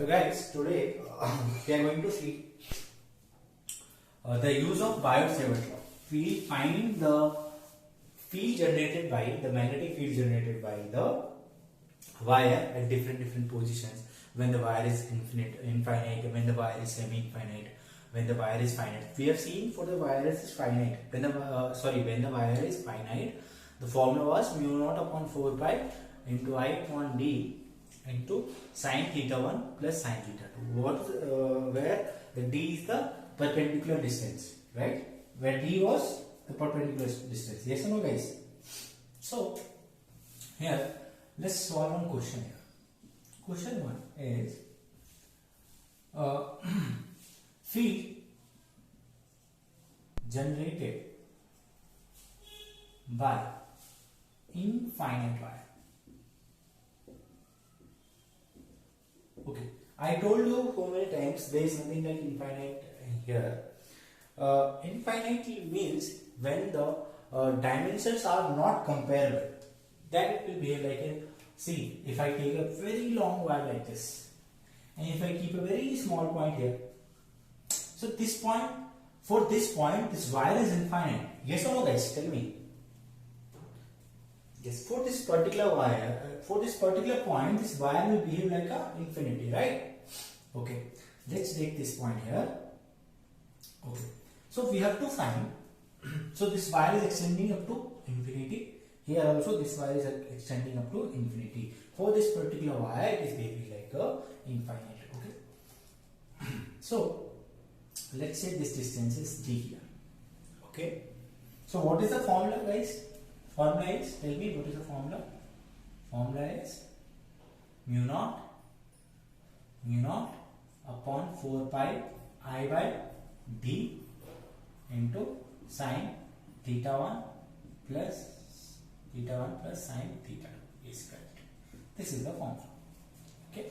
So guys, today we are going to see the use of Biot-Savart law. We will find the field generated by the magnetic field generated by the wire at different positions when the wire is infinite, when the wire is semi-infinite, when the wire is finite. We have seen for the wire is finite. When the when the wire is finite, the formula was mu naught upon 4 pi into I upon d into sin theta 1 plus sin theta 2. Where the d is the perpendicular distance, right? Where d was the perpendicular distance. Yes or no, guys? So here let's solve one question here. Question 1 is field generated by infinite wire. Okay, I told you how many times there is nothing like infinite here. Infinite means when the dimensions are not comparable, then it will behave like a, see, if I take a very long wire like this, and if I keep a very small point here, so this point, for this point, this wire is infinite. Yes or no, guys? Tell me. Yes, for this particular wire, for this particular point, this wire will behave like a infinity, right? Okay, let's take this point here. Okay, so we have to find, so this wire is extending up to infinity. Here also this wire is extending up to infinity. For this particular wire, it is behaving like a infinite. Okay, so let's say this distance is d here. Okay, so what is the formula, guys? Formula is, tell me what is the formula? Formula is mu naught upon 4 pi I by d into sin theta 1 plus sin theta 2 is correct. This is the formula. Okay.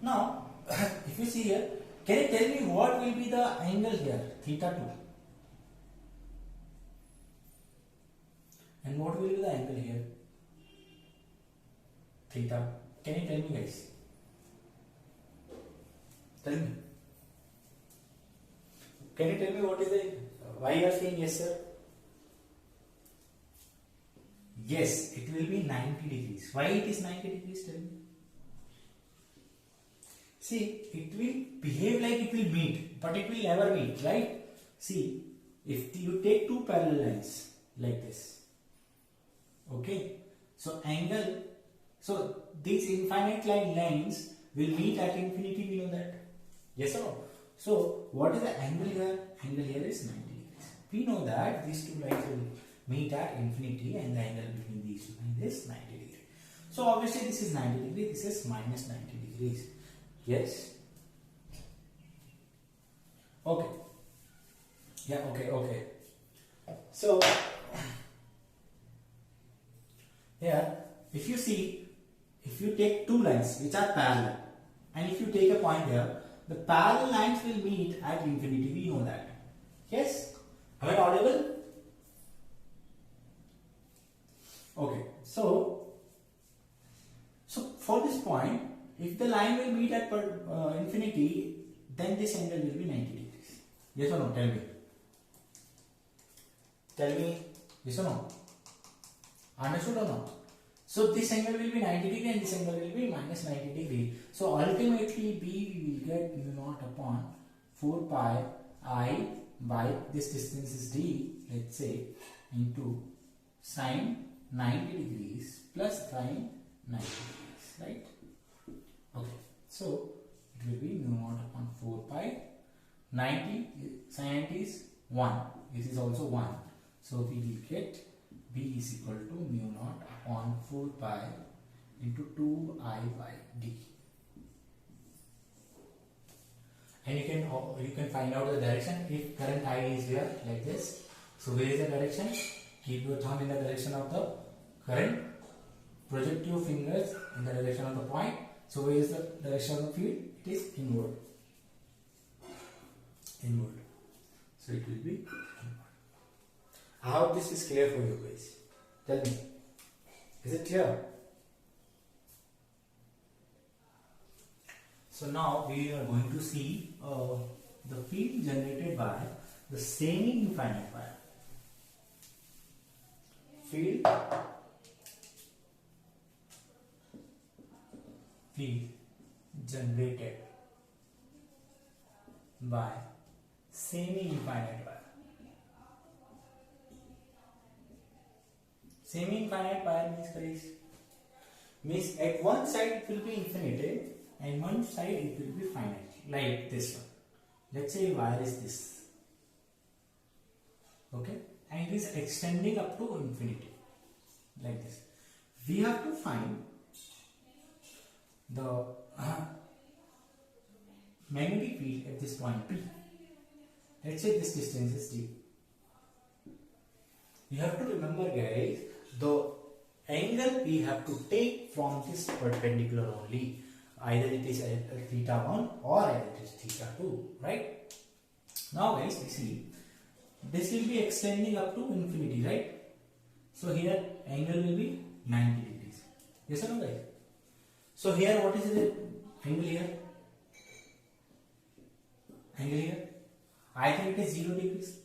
Now, if you see here, can you tell me what will be the angle here? Theta 2. And what will be the angle here? Theta. Can you tell me, guys? Tell me. Can you tell me what is the, why you are saying yes, sir? Yes, it will be 90 degrees. Why it is 90 degrees? Tell me. See, it will behave like it will meet, but it will never meet, right? See, if you take two parallel lines like this, okay, so angle, so these infinite lines will meet at infinity, we know that. Yes or no? So what is the angle here? Angle here is 90 degrees. We know that these two lines will meet at infinity and the angle between these two lines is 90 degrees. So obviously this is 90 degrees, this is minus 90 degrees. Yes? Okay. Yeah, okay. So here, if you see, if you take two lines which are parallel, and if you take a point here, the parallel lines will meet at infinity. We know that. Yes? Am I audible? Okay. So for this point, if the line will meet at infinity, then this angle will be 90 degrees. Yes or no? Tell me. Tell me. Yes or no? Understood or not? So this angle will be 90 degree and this angle will be minus 90 degree. So ultimately we will get mu naught upon 4 pi I by this distance is d, let's say, into sine 90 degrees plus sine 90 degrees, right? Okay, so it will be mu naught upon 4 pi 90, sine 90 is 1, this is also 1. So we will get B is equal to mu naught upon 4 pi into 2I by d. And you can find out the direction if current I is here like this. So where is the direction? Keep your thumb in the direction of the current. Project your fingers in the direction of the point. So where is the direction of the field? It is inward. So it will be inward. I hope this is clear for you guys. Tell me, is it clear? So now we are going to see the field generated by the semi-infinite wire. Field generated by semi-infinite wire. Semi-infinite wire means guys, means at one side it will be infinite and one side it will be finite, like this one. Let's say wire is this, okay, and it is extending up to infinity, like this. We have to find the magnetic field at this point P. Let's say this distance is D. You have to remember guys, the angle we have to take from this perpendicular only. Either it is theta 1 or either it is theta 2, right? Now guys, we see this will be extending up to infinity, right? So here angle will be 90 degrees. Yes or no guys? So here what is the angle here? Angle here? I think it is 0 degrees.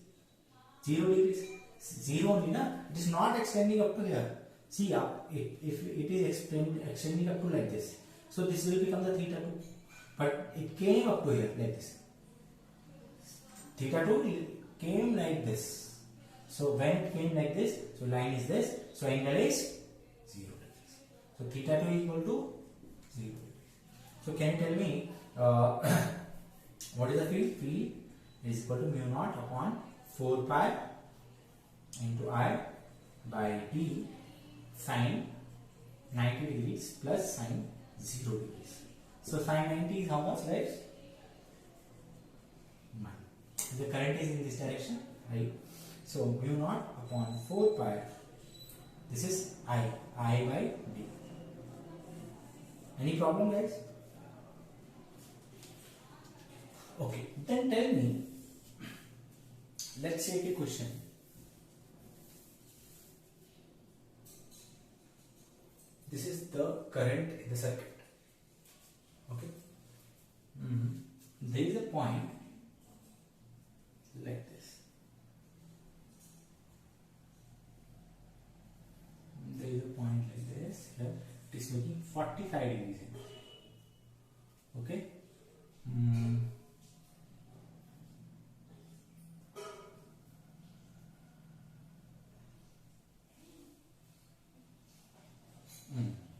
0 degrees. 0 only, na? It is not extending up to here. See, if it is extending up to like this, so this will become the theta 2. But it came up to here like this. Theta 2 came like this. So when it came like this, so line is this, so angle is 0 degrees. So theta 2 is equal to 0 degrees. So can you tell me what is the field? Field is equal to mu naught upon 4 pi into I by d sine 90 degrees plus sine 0 degrees. So sine 90 is how much, guys? 9. The current is in this direction, right? So mu naught upon 4 pi. This is I by d. Any problem, guys? Okay, then tell me, let's take a question. This is the current in the circuit. Okay. There is a point like this. There is a point like this. Here it is making 45 degrees. Okay.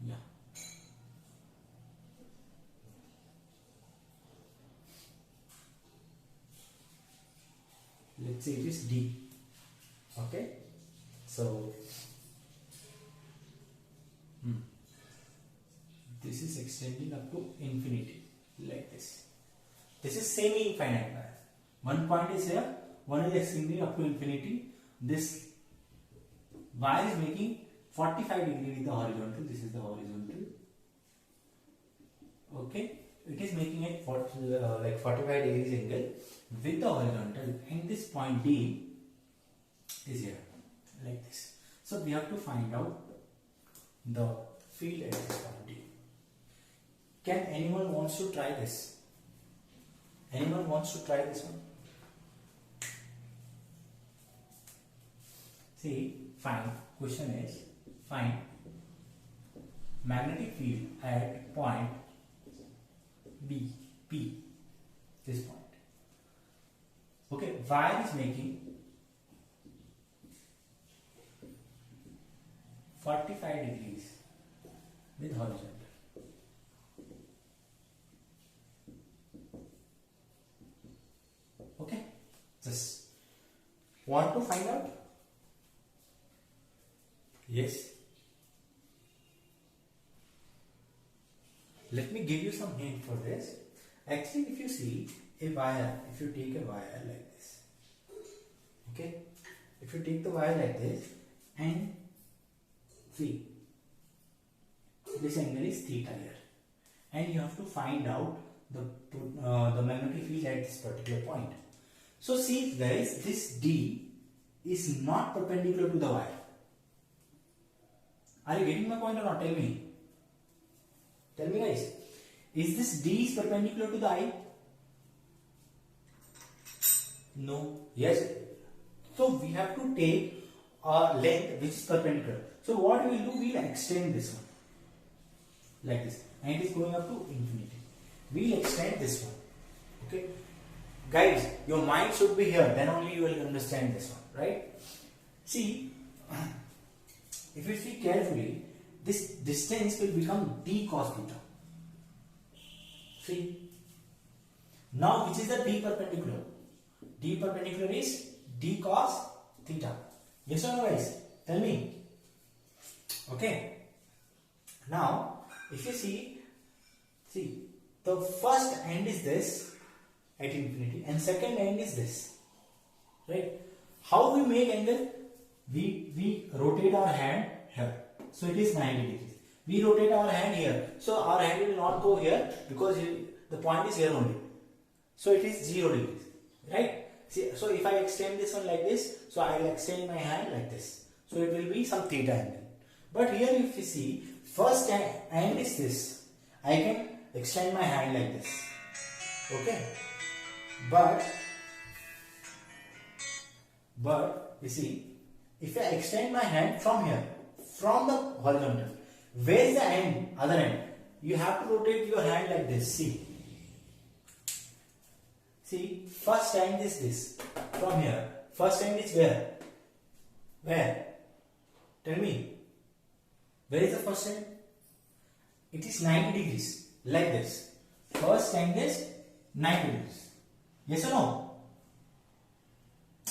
Yeah. Let's say it is D. Okay. So this is extending up to infinity like this. This is semi-infinite wire. One point is here, one is extending up to infinity. This wire is making 45 degree with the horizontal. This is the horizontal. Okay, it is making it like 45 degrees angle with the horizontal, and this point D is here like this. So we have to find out the field at this point D. Can anyone wants to try this? Anyone wants to try this one? See, fine. Question is, find magnetic field at point B, P, this point. Okay, wire is making 45 degrees with horizontal. Okay, just want to find out? Yes. Let me give you some hint for this. Actually, if you see a wire, if you take a wire like this, okay, if you take the wire like this and see, this angle is theta here, and you have to find out the magnetic field at this particular point. So see guys, this D is not perpendicular to the wire. Are you getting my point or not? Tell me. Tell me guys. Is this D is perpendicular to the I? No. Yes. So we have to take a length which is perpendicular. So what we will do, we will extend this one like this, and it is going up to infinity. We will extend this one. Okay, guys, your mind should be here. Then only you will understand this one, right? See, if you see carefully, this distance will become d cos theta. See, now which is the d perpendicular? D perpendicular is d cos theta. Yes or no, guys? Tell me. Okay. Now, if you see, the first end is this at infinity, and second end is this. Right? How we make angle? We rotate our hand here, so it is 90 degrees. We rotate our hand here, so our hand will not go here because the point is here only. So it is 0 degrees, right? See, so if I extend this one like this, so I will extend my hand like this. So it will be some theta angle. But here if you see, first end is this. I can extend my hand like this. Okay. But you see, if I extend my hand from here, from the horizontal, where is the end, other end? You have to rotate your hand like this. See, first end is this. From here, first end is where? Where? Tell me. Where is the first end? It is 90 degrees. Like this. First end is 90 degrees. Yes or no?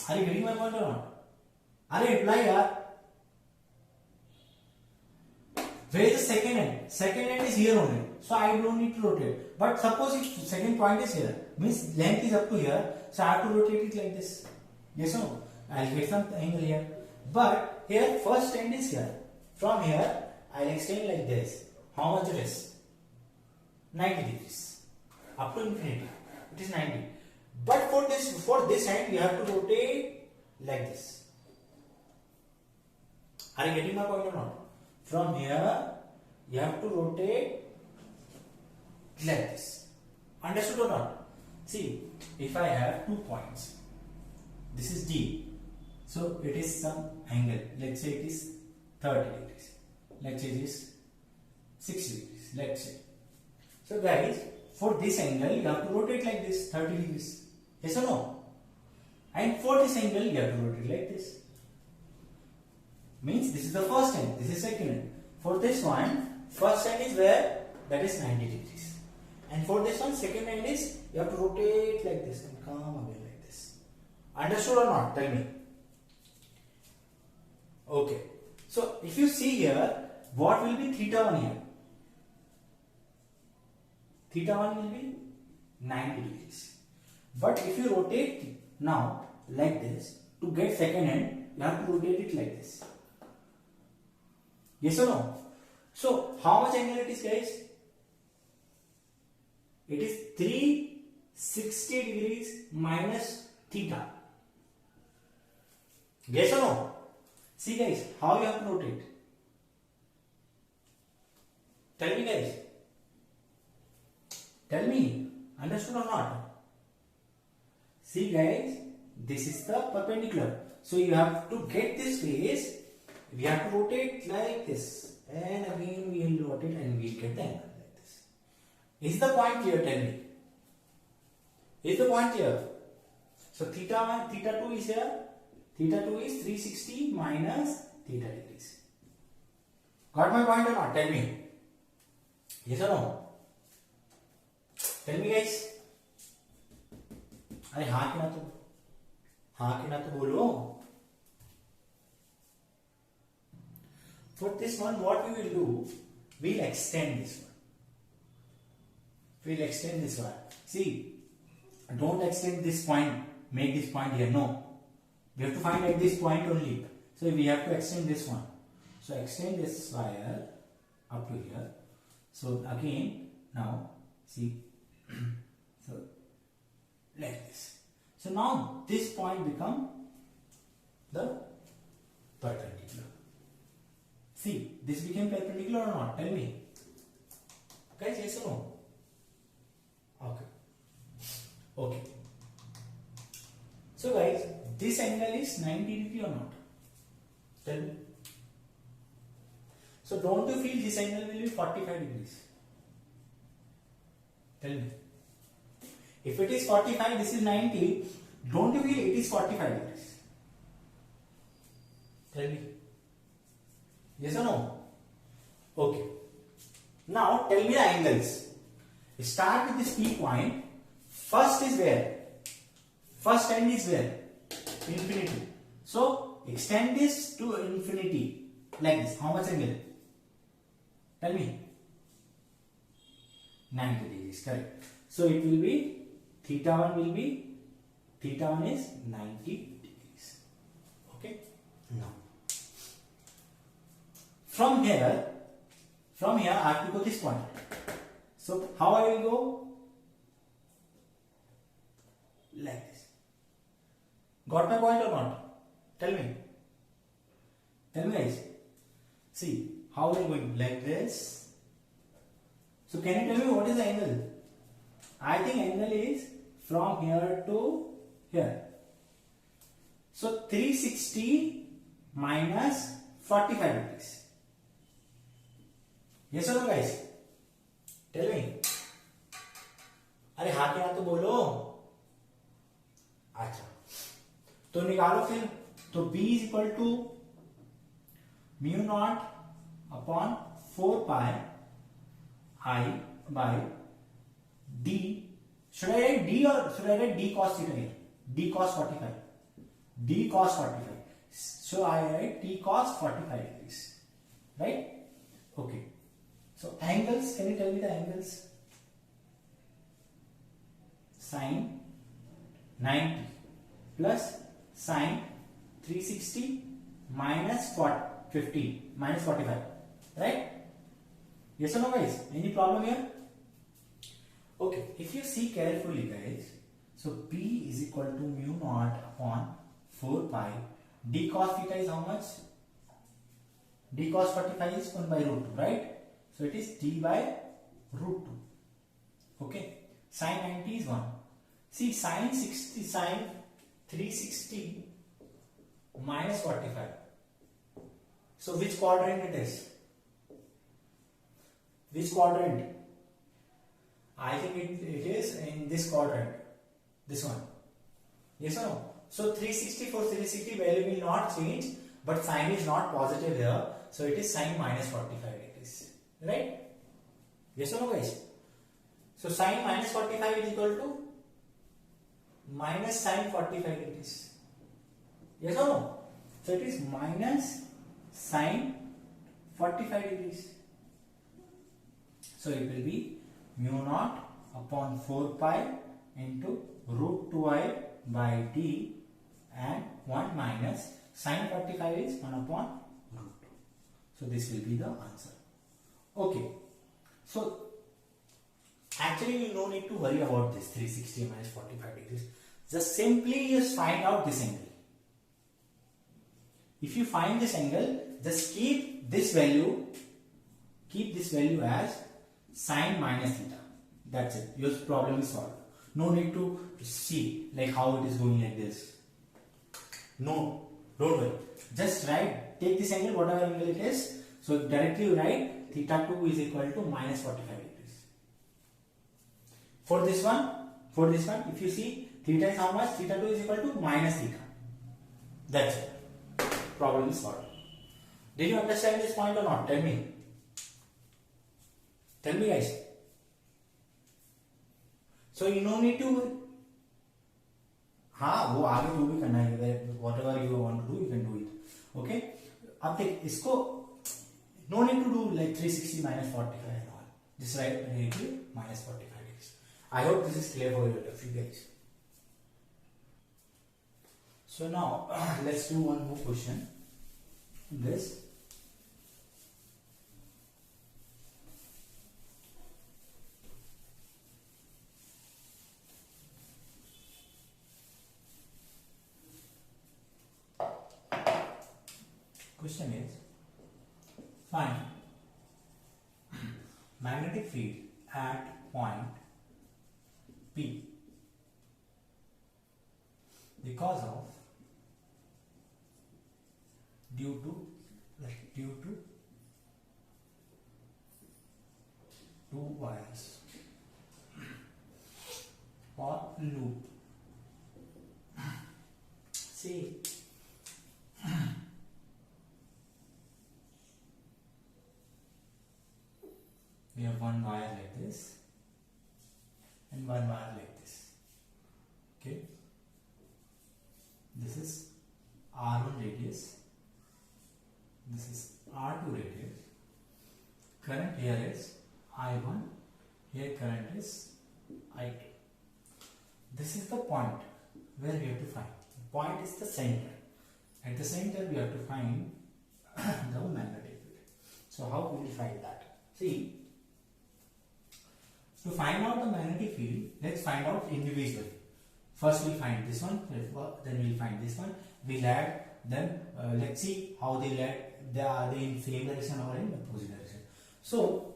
Are you getting my point or not? Are you reply, yaar? Where is the second end? Second end is here only. So I don't need to rotate. But suppose if second point is here, means length is up to here, so I have to rotate it like this. Yes or no? I'll get some angle here. But here first end is here. From here, I'll extend like this. How much it is? 90 degrees. Up to infinity. It is 90. But for this end, you have to rotate like this. Are you getting my point or not? From here, you have to rotate like this. Understood or not? See, if I have 2 points, this is D. So it is some angle. Let's say it is 30 degrees. Let's say it is 60 degrees. Let's say. So guys, for this angle, you have to rotate like this, 30 degrees. Yes or no? And for this angle, you have to rotate like this. Means this is the first end, this is second end. For this one, first end is where? That is 90 degrees. And for this one, second end is, you have to rotate like this and come again like this. Understood or not? Tell me. Okay. So, if you see here, what will be theta 1 here? Theta 1 will be 90 degrees. But if you rotate now like this, to get second end, you have to rotate it like this. Yes or no? So, how much angle it is, guys? It is 360 degrees minus theta. Yes or no? See guys, how you have to rotate? Tell me guys. Tell me, understood or not? See guys, this is the perpendicular. So you have to get this face, we have to rotate like this. And again we will rotate and we will get the angle like this. Is the point clear? Tell me. Is the point clear? So theta 1, theta 2 is here. Theta 2 is 360 minus theta degrees. Got my point or not? Tell me. Yes or no? Tell me guys. अरे हाँ कि ना तो बोलो. For this one, what we will do, we will extend this one. We will extend this one. See, don't extend this point, make this point here. No. We have to find at this point only. So we have to extend this one. So extend this wire up to here. So again, now, see, so like this. So now this point become the perpendicular. See, this became perpendicular or not? Tell me. Guys, yes or no? this angle is 90 degree or not? Tell me. So don't you feel this angle will be 45 degrees? Tell me. If it is 45, this is 90. Don't you feel it is 45 degrees? Tell me. Yes or no? Okay. Now tell me the angles. Start with this P point. First is where? First end is where? Infinity. So extend this to infinity like this. How much angle? Tell me. 90 degrees. Correct. So it will be theta 1 will be, theta 1 is 90 degrees. Okay. Now from here I have to go this point. So how I will go? Like this. Got my point or not? Tell me. Tell me guys. See how we are going? Like this. So can you tell me what is the angle? I think angle is from here to here. So 360 minus 45 degrees. Yes or no guys? Tell me. अरे हाँ क्या तो बोलो. अच्छा तो निकालो फिर. तो B is equal to mu naught upon 4 pi I by D. Should I write D or should I write D cos theta here? D cos 45. D cos 45. So I write T cos 45 degrees. Right? Okay. So angles, can you tell me the angles? Sin 90 plus sin 360 minus 50 minus 45. Right? Yes or no guys? Any problem here? Okay, if you see carefully guys, so P is equal to mu naught upon 4 pi. D cos theta is how much? D cos 45 is 1 by root 2, right? So it is D by root 2. Okay, sin 90 is 1. See, sin 360 minus 45. So which quadrant it is? Which quadrant? I think it is in this quadrant. This one. Yes or no? So 360 for 360 value will not change, but sign is not positive here. So it is sin minus 45 degrees. Right? Yes or no guys? So sin minus 45 is equal to minus sin 45 degrees. Yes or no? So it is minus sin 45 degrees. So it will be mu naught upon 4 pi into root 2i by d, and 1 minus sin 45 is 1 upon root 2. So this will be the answer. Okay. So actually you no need to worry about this 360 minus 45 degrees. Just simply just find out this angle. If you find this angle, just keep this value as sin minus theta. That's it. Your problem is solved. No need to see like how it is going like this. No, don't worry. Just write, take this angle, whatever angle it is. So directly you write theta 2 is equal to minus 45 degrees. For this one, if you see theta is how much? Theta 2 is equal to minus theta. That's it. Problem is solved. Did you understand this point or not? Tell me. Tell me guys. So you no need to. हाँ वो आगे जो भी करना है, whatever you want to do, you can do it. Okay. अब देख इसको no need to do like 360 minus 45 and all. Just write minus 45 degrees. I hope this is clear for you guys. So now let's do one more question. This. Question is, find magnetic field at point P because of due to two wires or loop. See, we have one wire like this and one wire like this. Okay, this is R1 radius, this is R2 radius. Current here is I1, here current is I2. This is the point where we have to find. The point is the center. At the center we have to find the magnetic field. So how will we find that? See, to find out the magnetic field, let's find out individually. First we'll find this one, then we'll find this one. We'll add them. Let's see how they add. Are they in same direction or in opposite direction? So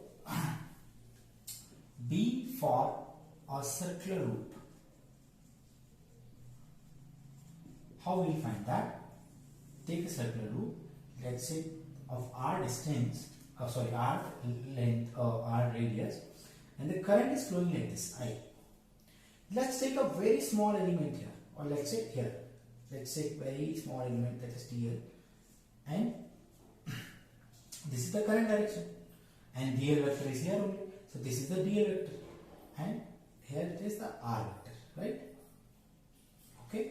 B for a circular loop. How will we find that? Take a circular loop, let's say of R distance, R length or R radius, and the current is flowing like this, I. Let's take a very small element here, or let's say here. Let's take very small element, that is DL, and this is the current direction, and DL vector is here only. So this is the DL vector, and here it is the R vector, right? Okay,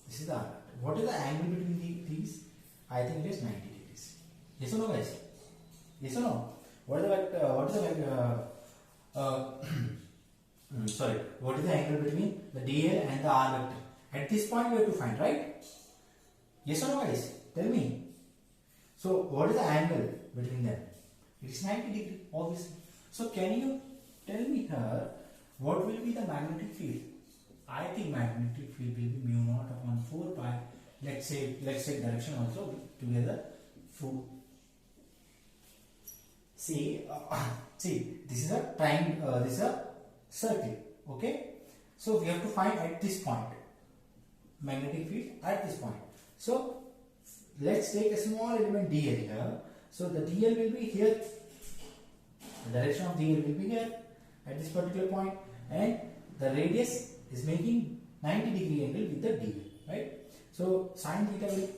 this is the R vector. What is the angle between these? I think it is 90 degrees. Yes or no, guys? Yes or no? What is the vector? What is the vector? What is the angle between the DL and the R vector? At this point we have to find, right? Yes or no, guys? Tell me. So what is the angle between them? It is 90 degree, obviously. So can you tell me here what will be the magnetic field? I think magnetic field will be mu naught upon 4 pi. Let's take direction also together. See, this is a triangle. This is a circle. Okay. So we have to find at this point magnetic field at this point. So let's take a small element dl here. So the dl will be here. The direction of dl will be here at this particular point, and the radius is making 90 degree angle with the dl, right? So sin theta will be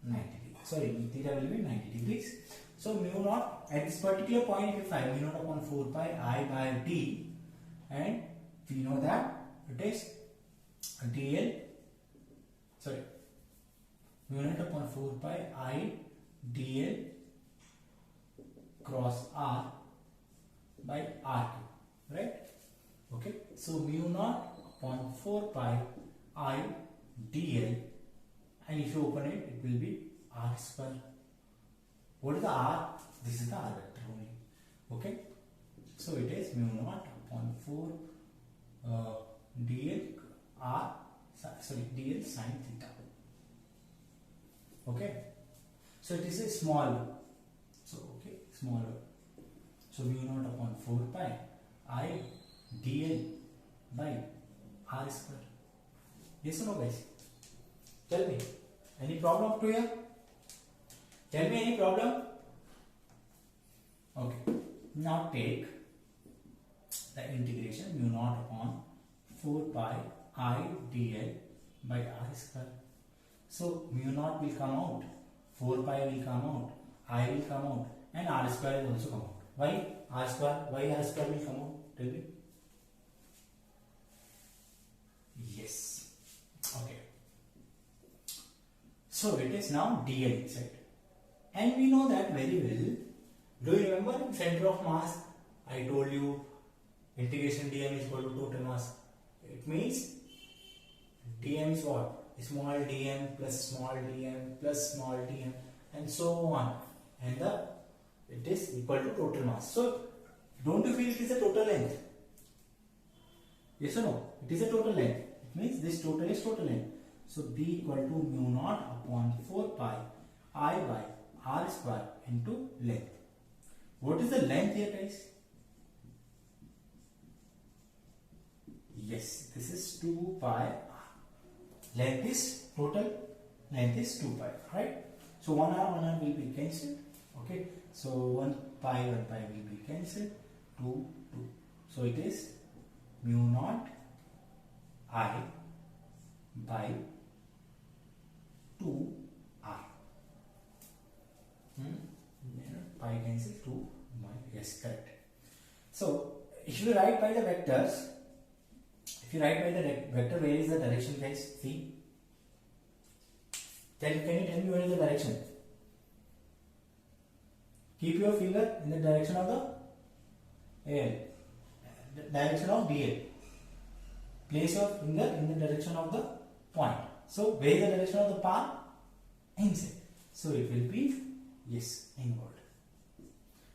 90 degrees. Sorry, theta will be 90 degrees. So mu naught at this particular point, if you find mu naught upon 4 pi I by d, and we know that it is dl. Sorry, mu naught upon 4 pi I dl cross r by r2, right? Okay, so mu naught upon 4 pi I dl, and if you open it, it will be r square. What is the r? This is the r vector only. Okay, so it is mu naught upon 4 dl r, sorry, dl sin theta. Okay, so it is a small, so okay, smaller. So mu naught upon 4 pi I dl by r square. Yes or no, guys? Tell me. Any problem up to here? Tell me any problem? Okay. Now take the integration mu naught upon 4 pi I dl by r square. So mu naught will come out, 4 pi will come out, I will come out, and r square will also come out. Why r square? Why r square will come out? Tell me. Yes. Okay. So it is now dl inside, and we know that very well. Do you remember in center of mass I told you integration dm is equal to total mass? It means dm is what? Small dm plus small dm plus small dm, and so on, and it is equal to total mass. So don't you feel it is a total length? Yes or no? It is a total length. It means this total is total length. So B equal to mu naught upon 4 pi I by r square into length. What is the length here, guys? Yes, this is 2 pi r. Length is total, length is 2 pi, right? So 1r will be cancelled. Okay, so 1 pi will be cancelled. 2, 2. So it is mu naught I by 2r. Pi cancel 2. Yes, correct. So if you write by the vectors, where is the direction, guys? See, can you tell me where is the direction? Keep your finger in the direction of the AL, the direction of DL. Place your finger in the direction of the point. So where is the direction of the palm? Inside. So it will be, yes, inward.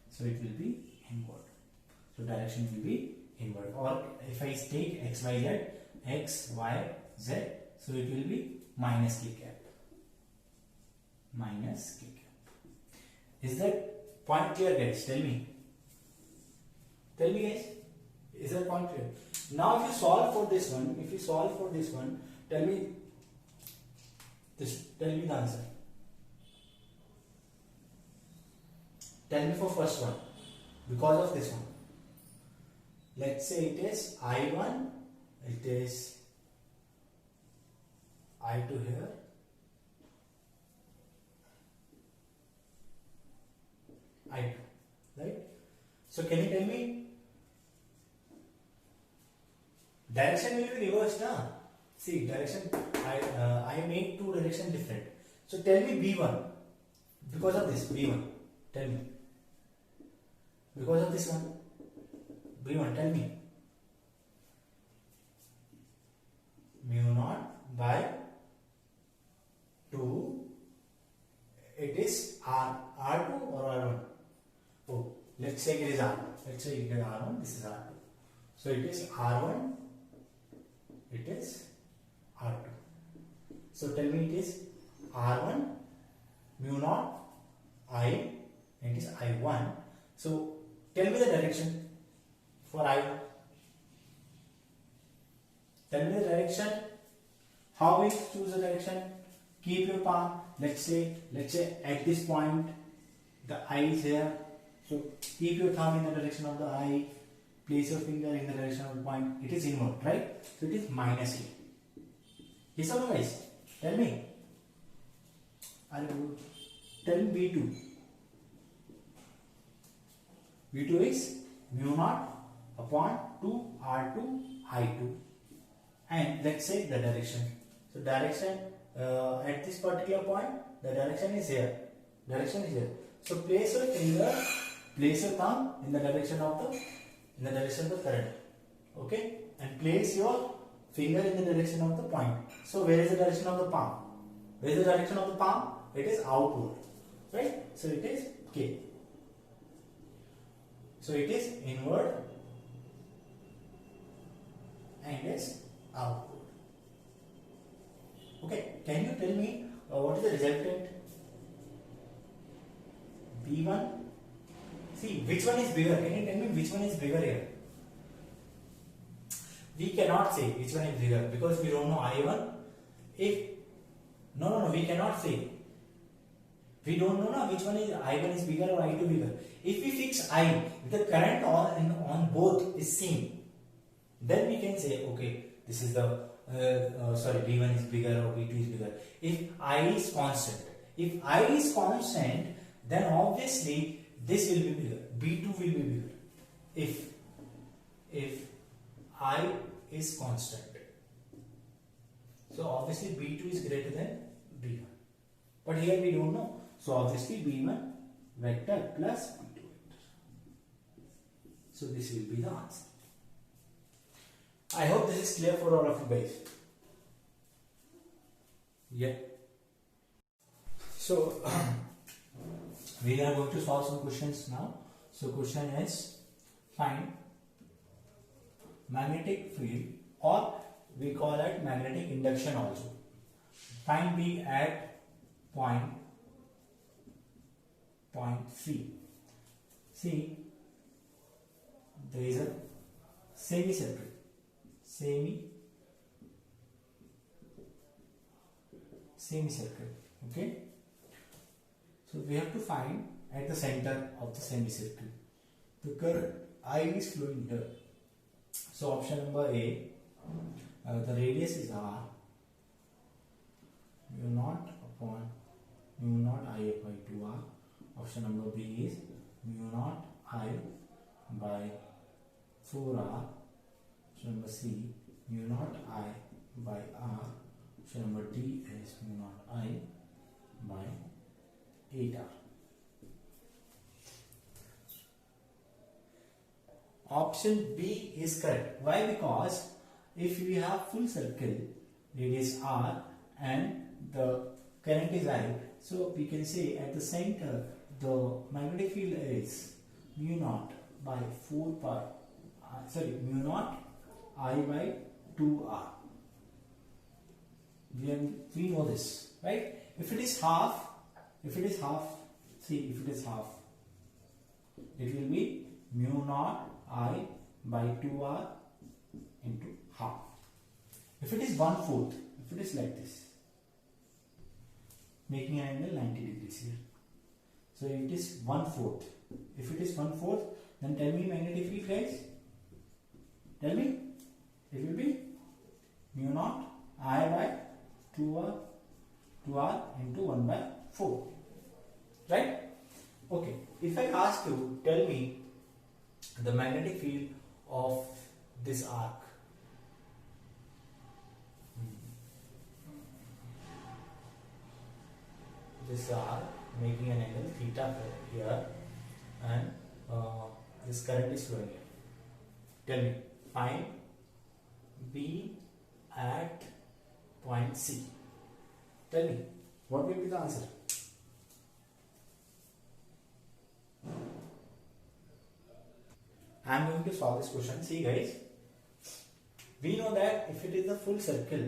So it will be inward. So direction will be inward. Or if I take x, y, z, x, y, z, so it will be minus k cap. Minus k cap. Is that point clear, guys? Tell me. Tell me, guys. Is that point clear? Now if you solve for this one, tell me the answer. Tell me for first one, because of this one. Let's say it is I1, it is I2 here, I2, right? So can you tell me, direction will be reversed, na? See, direction, I make two direction different. So tell me B1, because of this, B1, tell me. Because of this one, B1, tell me. Mu naught by 2, it is R2 or R1? Oh, let's say it is R1. Let's say it is R1, this is R2. So it is R1, it is R2. So tell me it is R1 mu naught I, and it is I1. So tell me the direction for I1. Tell me the direction. How we choose the direction? Keep your palm. Let's say at this point the eye is here. So keep your thumb in the direction of the eye. Place your finger in the direction of the point. It is inward, right? So it is minus A. Yes or no, guys? Tell me. Tell me B2. V2 is mu naught upon 2 R2 I2, and let's say the direction. So direction at this particular point, the direction is here. Direction is here. So place your finger, place your thumb in the direction of the current. Okay, and place your finger in the direction of the point. So where is the direction of the palm? Where is the direction of the palm? It is outward, right? So it is K. So it is inward and is outward. Okay, can you tell me what is the resultant? B1. See, which one is bigger? Can you tell me which one is bigger here? We cannot say which one is bigger because we don't know I1. No, we cannot say. We don't know which one is I1 is bigger or I2 bigger. If we fix I, the current on both is same, then we can say, okay, this is the B1 is bigger or B2 is bigger. If I is constant, then obviously this will be bigger. B2 will be bigger. If I is constant, so obviously B2 is greater than B1. But here we don't know. So obviously B1 vector plus B2 vector. So this will be the answer. I hope this is clear for all of you guys. Yeah. So we are going to solve some questions now. So question is, find magnetic field, or we call it magnetic induction also. Find B at point C. See, there is a semicircle. Semicircle. Okay. So we have to find at the center of the semicircle. The current I is flowing here. So option number A, the radius is R, mu naught upon mu naught I by 2R. Option number B is mu naught I by 4R. Option number C, mu naught I by R. Option number D is mu naught I by 8R. Option B is correct. Why? Because if we have full circle, radius R and the current is I, so we can say at the center the magnetic field is mu naught by 4 pi, mu naught I by 2R. We know this, right? If it is half, it will be mu naught I by 2R into half. If it is 1/4, if it is like this, making an angle 90 degrees here. So if it is 1/4, if it is 1/4, then tell me magnetic field, guys. Tell me. It will be mu naught I by 2R into 1 by 4. Right? Okay. If I ask you, tell me the magnetic field of this arc. This arc making an angle theta here, and this current is flowing here. Tell me, find B at point C. Tell me, what will be the answer? I am going to solve this question. See guys, we know that if it is a full circle,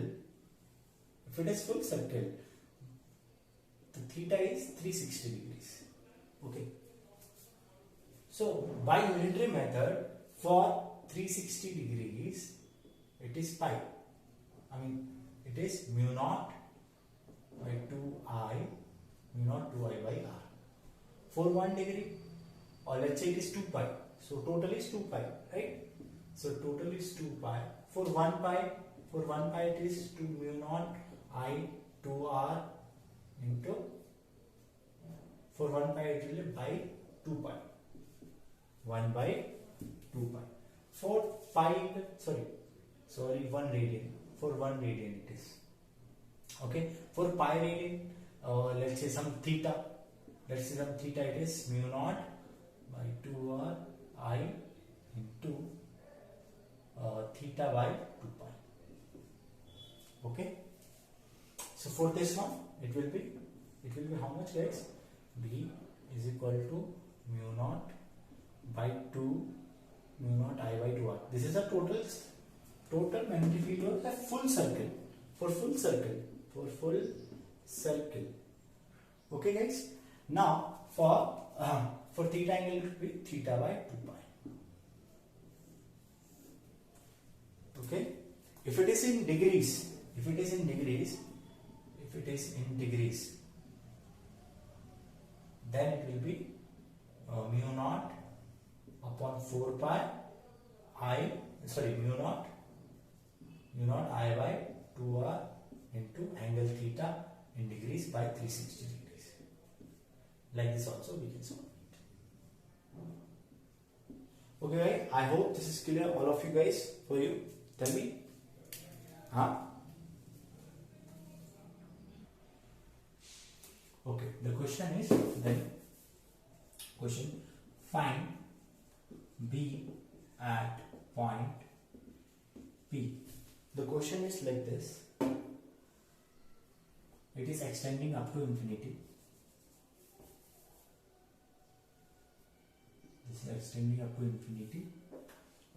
the theta is 360 degrees. Okay. So by unitary method, for 360 degrees, it is pi. It is mu naught by 2I, mu naught 2I by R. For 1 degree, or let's say it is 2 pi. So total is 2 pi, right? So total is 2 pi. For 1 pi, it is 2 mu naught I 2R into, for 1 pi it will be by 2 pi. 1 by 2 pi. For 1 radian. For 1 radian it is. Okay. For pi radian, let's say some theta. It is mu naught by 2R I into theta by 2 pi. Okay. So for this one, it will be how much, guys? B is equal to mu naught by 2 mu naught I by 2R. This is a total magnetic field of a full circle. For full circle. Okay, guys. Now for theta angle, it will be theta by 2 pi. Okay. If it is in degrees, then it will be mu naught upon 4 pi mu naught I by 2R into angle theta in degrees by 360 degrees. Like this also we can solve it. Okay guys, I hope this is clear, all of you guys. For you, tell me. Okay, the question is find B at point P. The question is like this. It is extending up to infinity. This is extending up to infinity,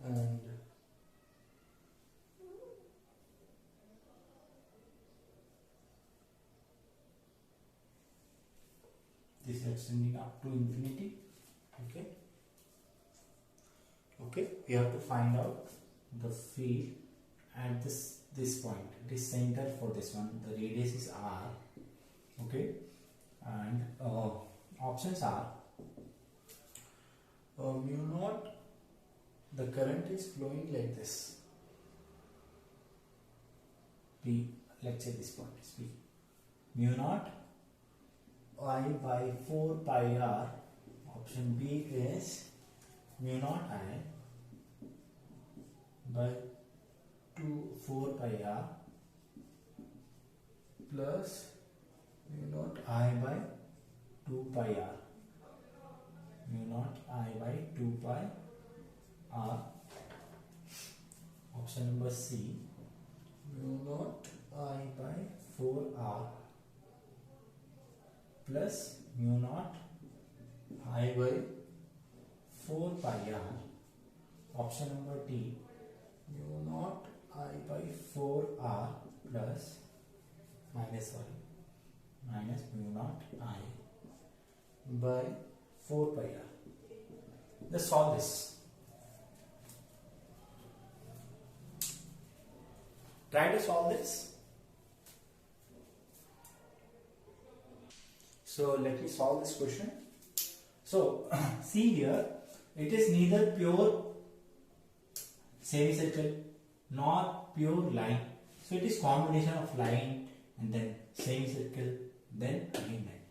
and this is extending up to infinity. Okay, we have to find out the field at this point. It is center for this one. The radius is R. Okay, and Options are mu naught, the current is flowing like this. P, let's say this point is P. Mu naught I by 4 pi r. Option B is mu naught I by 4 pi r plus mu naught I by 2 pi r. Mu naught I by 2 pi r. Option number C, mu naught I by 4 r plus mu naught I by 4 pi r. Option number D, mu naught I by 4 r plus minus mu naught I by 4 pi r. Let's solve this. Try to solve this. So let me solve this question. So see here, it is neither pure semicircle nor pure line. So it is combination of line and then semicircle, then again line.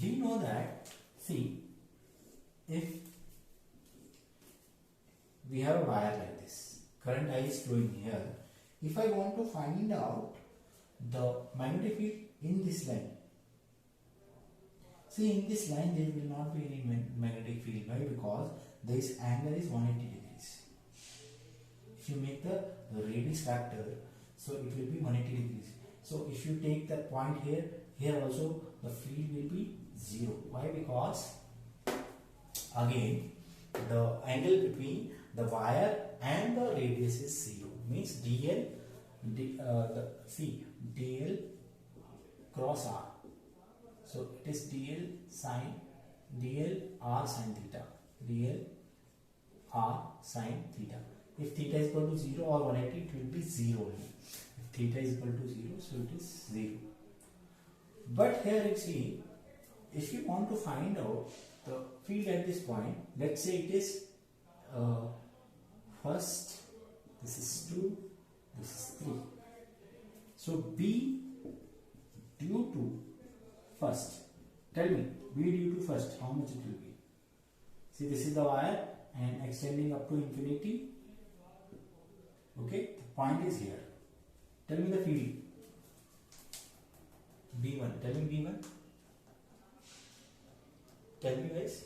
We know that, see, if we have a wire like this, current I is flowing here. If I want to find out the magnetic field in this line, see, in this line there will not be any magnetic field. Why? Because this angle is 180 degrees. If you make the radius factor, so it will be 180 degrees. So if you take that point here, here also the field will be 0. Why? Because again the angle between the wire and the radius is 0. Means dl, dl cross r. So it is dl r sin theta. dl r sin theta. If theta is equal to 0 or 180, it will be 0 only. If theta is equal to 0, so it is 0. But here you see, if you want to find out the field at this point, let's say it is first, this is 2, this is 3. So B due to first, tell me, B due to first, how much it will be? See, this is the wire and extending up to infinity. Okay, the point is here. Tell me the field. B1, tell me B1. Tell me guys.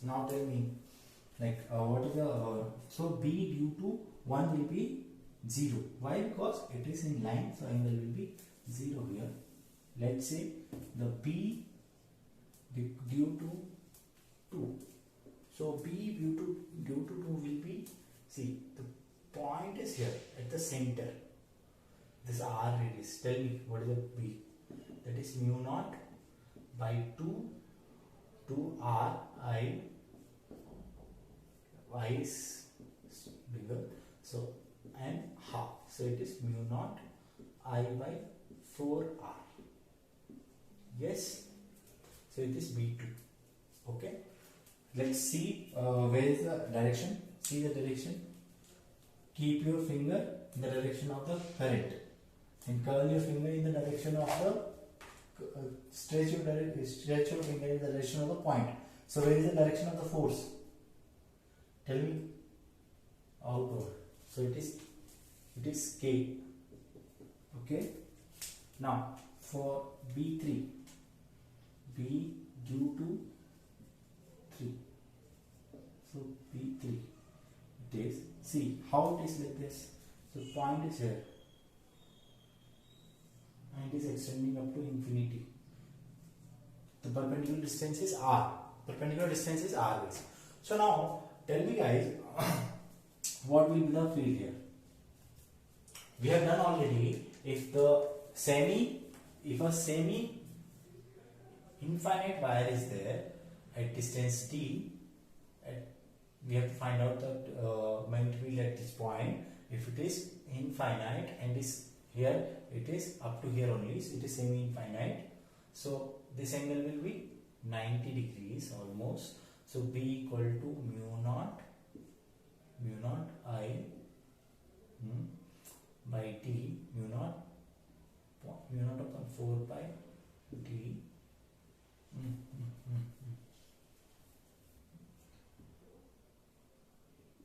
Now tell me, like what is the so B due to 1 will be 0. Why? Because it is in line, so angle will be 0 here. Let's say the B due to 2. So B due to 2 will be, see, the point is here at the center. This R radius. Tell me what is the B? That is mu naught by 2 R I. Y is bigger, so and half. So it is mu naught I by 4 R. Yes. So it is B2. Okay. Let's see where is the direction. See the direction. Keep your finger in the direction of the current and curl your finger in the direction of the stretch your finger in the direction of the point. So where is the direction of the force? Tell me. Outward. So it is K. Okay. Now for B3, B due to 3. So B3, it is, see how it is like this. So point is here and it is extending up to infinity. The perpendicular distance is R. Perpendicular distance is R. So now tell me guys, what will be the field here? We have done already. If a semi infinite wire is there at distance t, at we have to find out the magnetic field at this point. If it is infinite and is here, it is up to here only, so it is semi-infinite. So this angle will be 90 degrees almost. So B equal to mu naught I by D, mu naught upon 4 pi D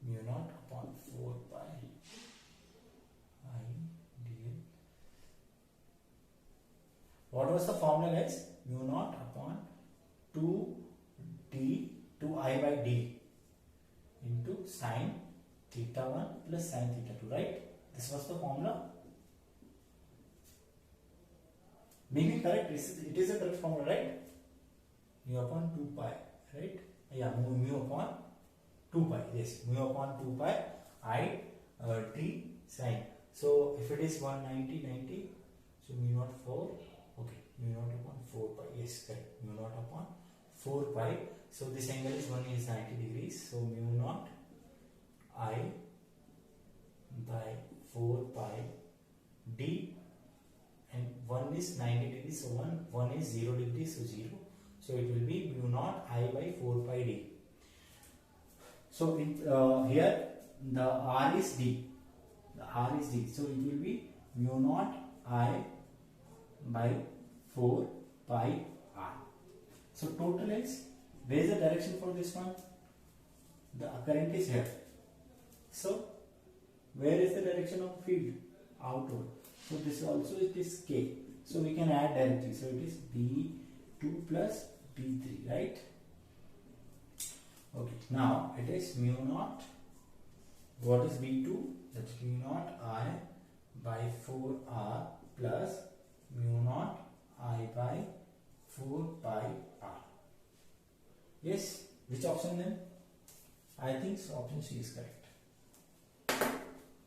mu naught upon 4 pi I dl. What was the formula, guys? Mu naught upon 2I by D into sine theta 1 plus sine theta 2, right? This was the formula. Maybe correct, it is a correct formula, right? Mu upon 2 pi, right? Yeah, mu upon 2 pi, yes, mu upon 2 pi I t sine. So if it is 190, so mu naught 4, okay, mu naught upon 4 pi, yes, correct, mu naught upon 4 pi. So this angle is 90 degrees, so mu naught I by 4 pi d, and 1 is 90 degrees, so 1 is 0 degrees, so 0. So it will be mu naught I by 4 pi d. So here the R is D. The R is D. So it will be mu naught I by 4 pi R. So total is, where is the direction for this one? The current is here. So where is the direction of field? Outward. So this also it is K. So we can add directly. So it is B2 plus B3, right? Okay. Now it is mu naught. What is B2? That's mu naught I by 4R plus mu naught I by 4 pi R. Yes. Which option then? I think so option C is correct.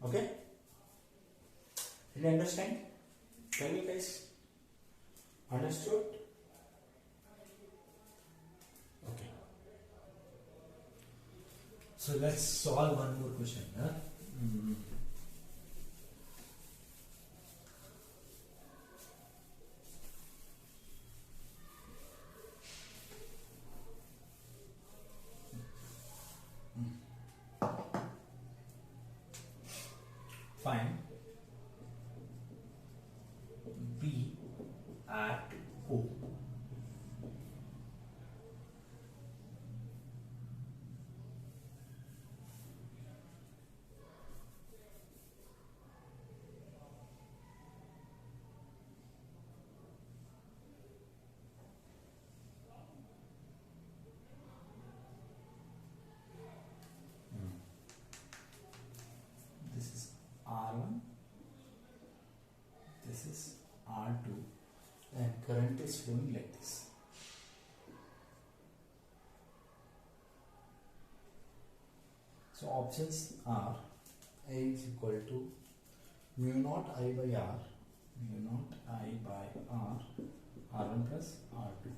Okay? Did you understand? Tell me, guys. Understood? Okay. So let's solve one more question. Huh? Find B at O. This is R1, this is R2, and current is flowing like this. So options are A is equal to mu naught I by R, mu naught I by R, R1 plus R2.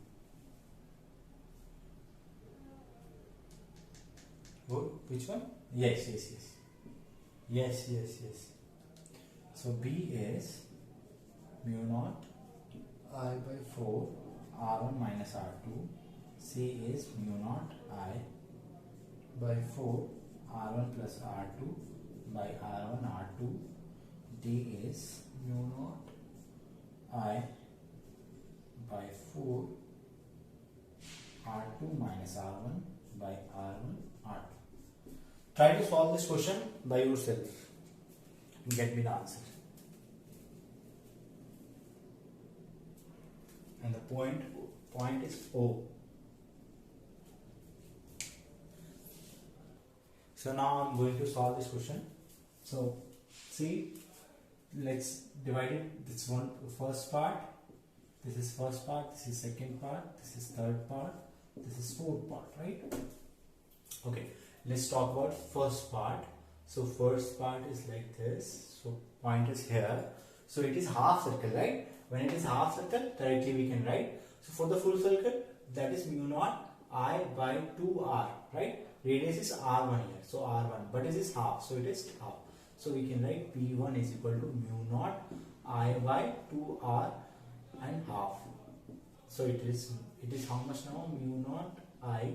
Good. Which one? Yes. So B is mu naught I by 4 R1 minus R2. C is mu naught I by 4 R1 plus R2 by R1 R2. D is mu naught I by 4 R2 minus R1 by R1 R2. Try to solve this question by yourself and get me the answer. And the point is O. So now I'm going to solve this question. So see, let's divide it. This one first part, this is first part, this is second part, this is third part, this is fourth part, right? Okay, let's talk about first part. So first part is like this. So point is here. So it is half circle, right? When it is half circle, directly we can write. So for the full circle, that is mu naught I by 2r, right? Radius is r1 here, so r1, but it is half, so it is half. So we can write p1 is equal to mu naught I by 2r and half. So it is how much now? Mu naught I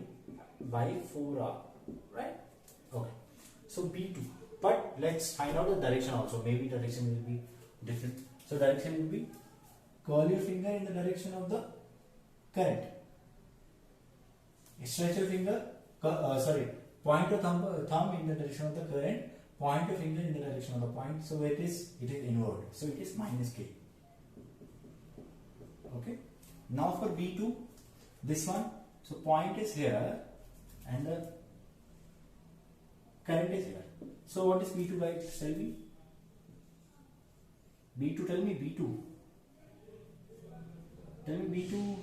by 4r, right? Okay. So b2, but let's find out the direction also. Maybe direction will be different. So direction will be, curl your finger in the direction of the current. Stretch your finger, point your thumb in the direction of the current, point your finger in the direction of the point. So it is inward. So it is minus k. Okay. Now for B2, this one, so point is here and the current is here. So what is B2 guys? Tell me. B2, tell me B2. Tell me B2.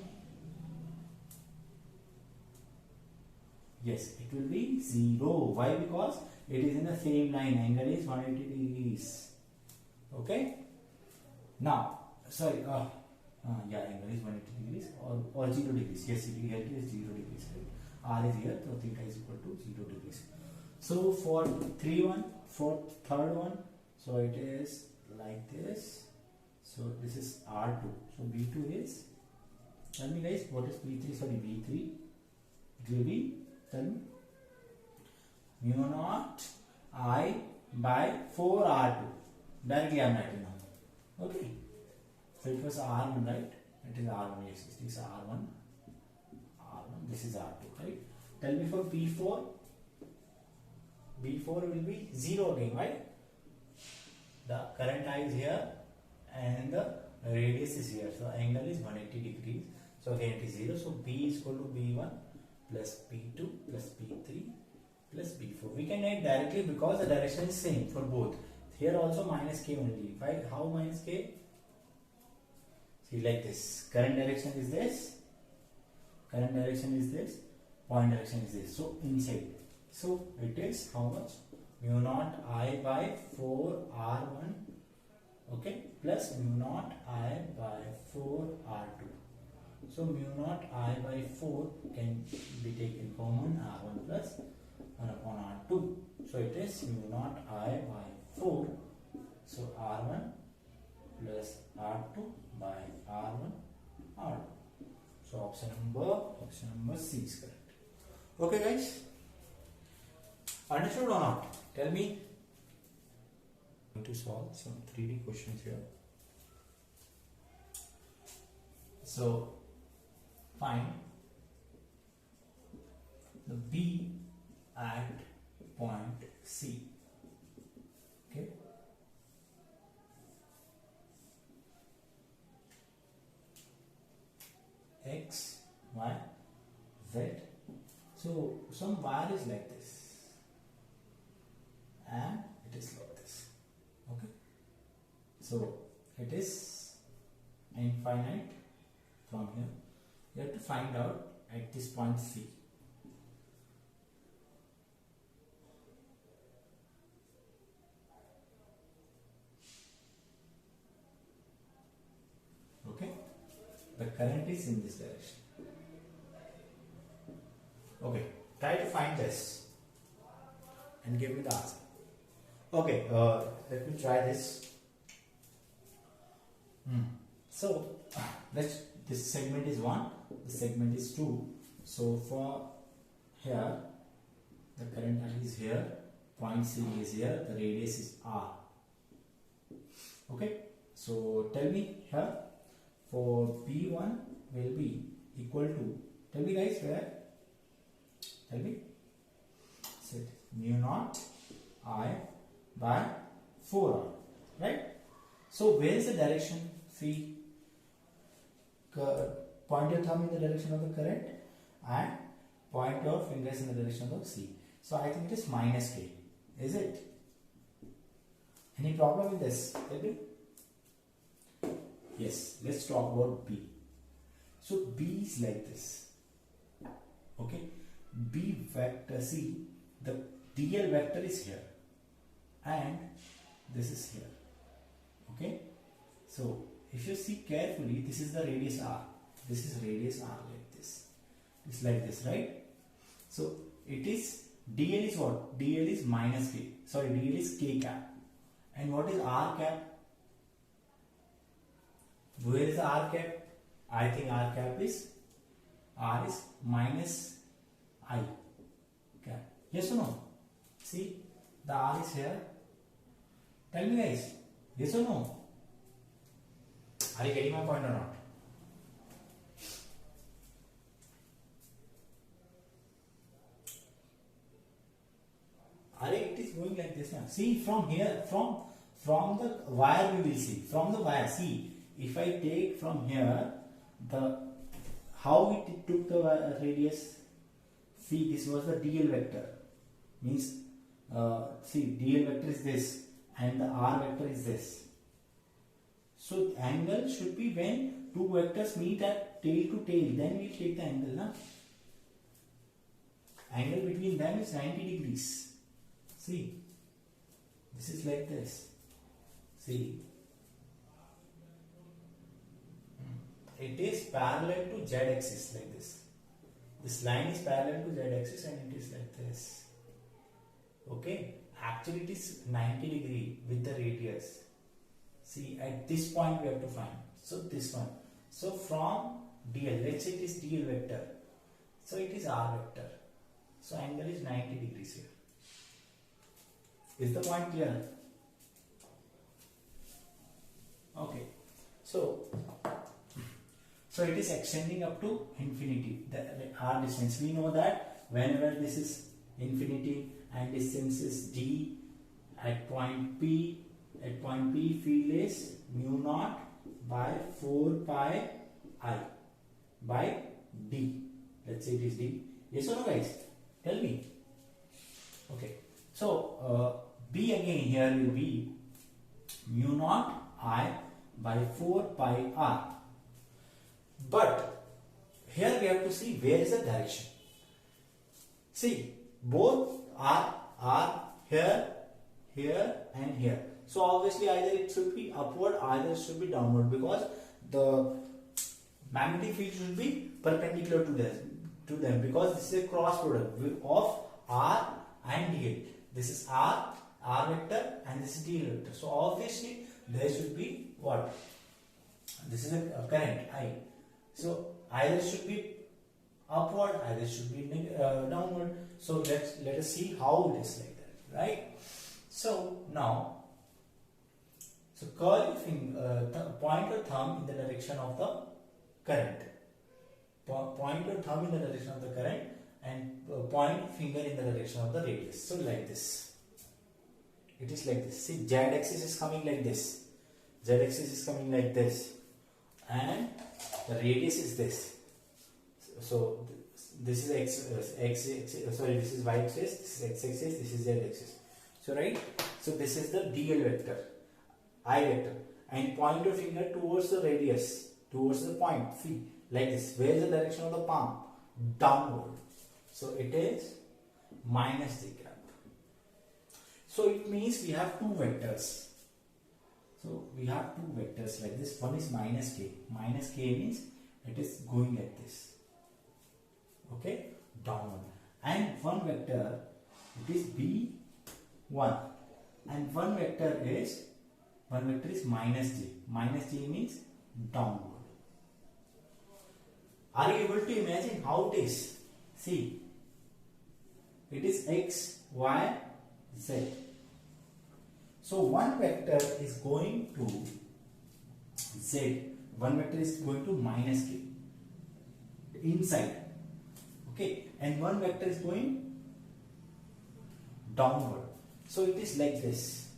Yes, it will be 0. Why? Because it is in the same line. Angle is 180 degrees. Okay. Now, sorry. Yeah, angle is 180 degrees or 0 degrees. Yes, here it is 0 degrees. Right? R is here, so theta is equal to 0 degrees. So for for third one, so it is like this. So this is R2. So B2 is, tell me guys, what is B3? Sorry, B3. It will be, tell me, mu naught I by 4R2. Directly I am writing now. Okay. So it was R1, right? It is R1, yes, this is R1, this is R2, right? Tell me for B4. B4 will be 0 again, right? The current I is here and the radius is here. So angle is 180 degrees. So again it is 0. So B is equal to B1 plus B2 plus B3 plus B4. We can write directly because the direction is same for both. Here also minus k only. Why? How minus k? See, like this. Current direction is this. Current direction is this. Point direction is this. So inside. So it is how much? Mu naught I by 4 R1. Okay. Plus mu naught I by 4 R2. So mu naught I by 4 can be taken common, R1 plus 1 upon R2. So it is mu naught I by 4. So R1 plus R2 by R1 R2. So option number C is correct. Okay guys, understood or not? Tell me. I'm going to solve some 3D questions here. So find the B at point C. Okay. X, Y, Z. So some wire is like this and it is like this. Okay. So it is infinite from here. You have to find out at this point C. Okay. The current is in this direction. Okay, try to find this and give me the answer. Okay, let me try this. So, this segment is 1, this segment is 2. So, for here, the current is here, point C is here, the radius is R. Okay, so tell me here, for B1 will be equal to, tell me guys where? Tell me. So mu naught I by 4R, right? So where is the direction? See, point your thumb in the direction of the current and point your fingers in the direction of C. So I think it is minus K. Is it? Any problem with this? Tell me. Yes, let's talk about B. So B is like this. Okay. B vector, see, the DL vector is here and this is here. Okay. So if you see carefully, this is the radius R. This is radius R like this. It's like this, right? So it is dl is what? Dl is minus k. Sorry, dl is k cap. And what is r cap? Where is the r cap? I think r cap is minus I cap. Yes or no? See, the r is here. Tell me guys, yes or no? Are you getting my point or not? It is going like this now. See, from here, from the wire we will see. From the wire, see, if I take from here the how it took the radius. See, this was the dl vector. Means, see, dl vector is this, and the r vector is this. So angle should be when two vectors meet at tail to tail. Then we take the angle, na? Angle between them is 90 degrees. See, this is like this. See, it is parallel to z axis like this. This line is parallel to z axis and it is like this. Okay, actually it is 90 degree with the radius. See, at this point we have to find. So this one. So from dl, let's say it is dl vector. So it is r vector. So angle is 90 degrees here. Is the point clear? Okay. So it is extending up to infinity. The r distance. We know that whenever this is infinity and distance is d at point P. At point P, field is mu naught by 4 pi I by d. Let's say it is d. Yes or no, guys? Tell me. Okay. So B again here will be mu naught I by 4 pi r. But here we have to see where is the direction. See, both are here, here and here. So obviously either it should be upward, either it should be downward, because the magnetic field should be perpendicular to them, because this is a cross product of r and dl. This is r vector, and this is dl vector. So obviously there should be what? This is a current I. So either it should be upward, either it should be downward. So let us see how it is like that, right? So now, so curl your finger, point your thumb in the direction of the current. Point your thumb in the direction of the current and point finger in the direction of the radius. So like this. It is like this. See, z axis is coming like this. Z axis is coming like this. And the radius is this. So this is this is y axis, this is x axis, this is z axis. So right. So this is the dl vector, I vector, and point your finger towards the radius, towards the point. See, like this. Where is the direction of the palm? Downward. So it is minus j cap. So it means we have two vectors. So we have two vectors like this. One is minus k. Minus k means it is going like this. Okay, downward. And one vector, it is b1. And one vector is minus j. Minus j means downward. Are you able to imagine how it is? See, it is x, y, z. So one vector is going to z, one vector is going to minus k inside, okay, and one vector is going downward. So it is like this.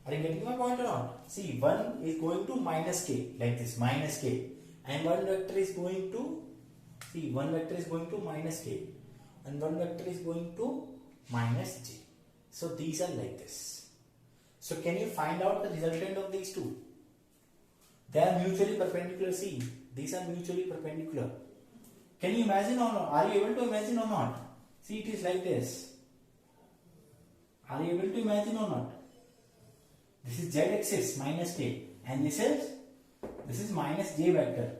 Are you getting my point or not? See, one is going to minus k, like this, minus k, and one vector is going to, see, one vector is going to minus k, and one vector is going to minus j. So these are like this. So can you find out the resultant of these two? They are mutually perpendicular. See, these are mutually perpendicular. Can you imagine or not? Are you able to imagine or not? See, it is like this. Are you able to imagine or not? This is z axis minus k, and this is minus j vector.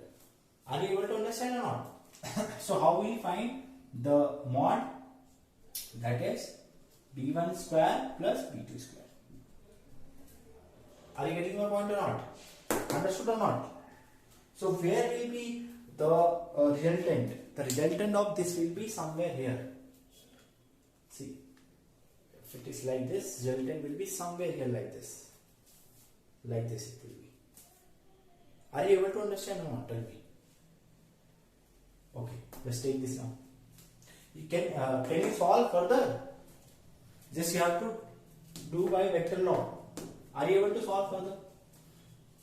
Are you able to understand or not? So how we find the mod? That is b1 square plus b2 square. Are you getting my point or not? Understood or not? So where will be the resultant? The resultant of this will be somewhere here. See, if it is like this, resultant will be somewhere here like this. Like this it will be. Are you able to understand or not? Tell me. Okay, let's take this now. You can you solve further? Just you have to do by vector law. Are you able to solve further?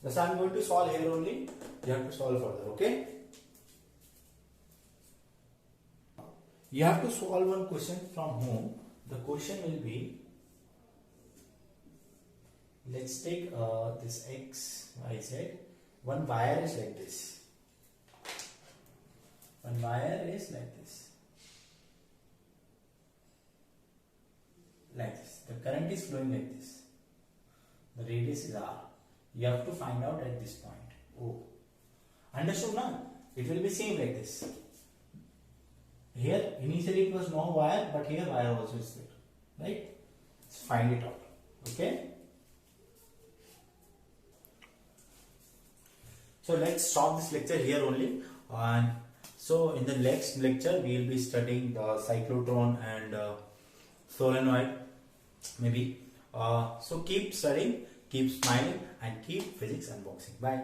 Thus I am going to solve here only. You have to solve further. Okay. You have to solve one question from home. The question will be, let's take this x, y, z. One wire is like this. One wire is like this. Like this. The current is flowing like this. The radius is r. You have to find out at this point. O. Understood now? It will be same like this. Here initially it was no wire, but here wire also is there. Right? Let's find it out. Okay? So let's stop this lecture here only. And so in the next lecture we will be studying the cyclotron and solenoid maybe. So keep studying, keep smiling and keep physics unboxing. Bye.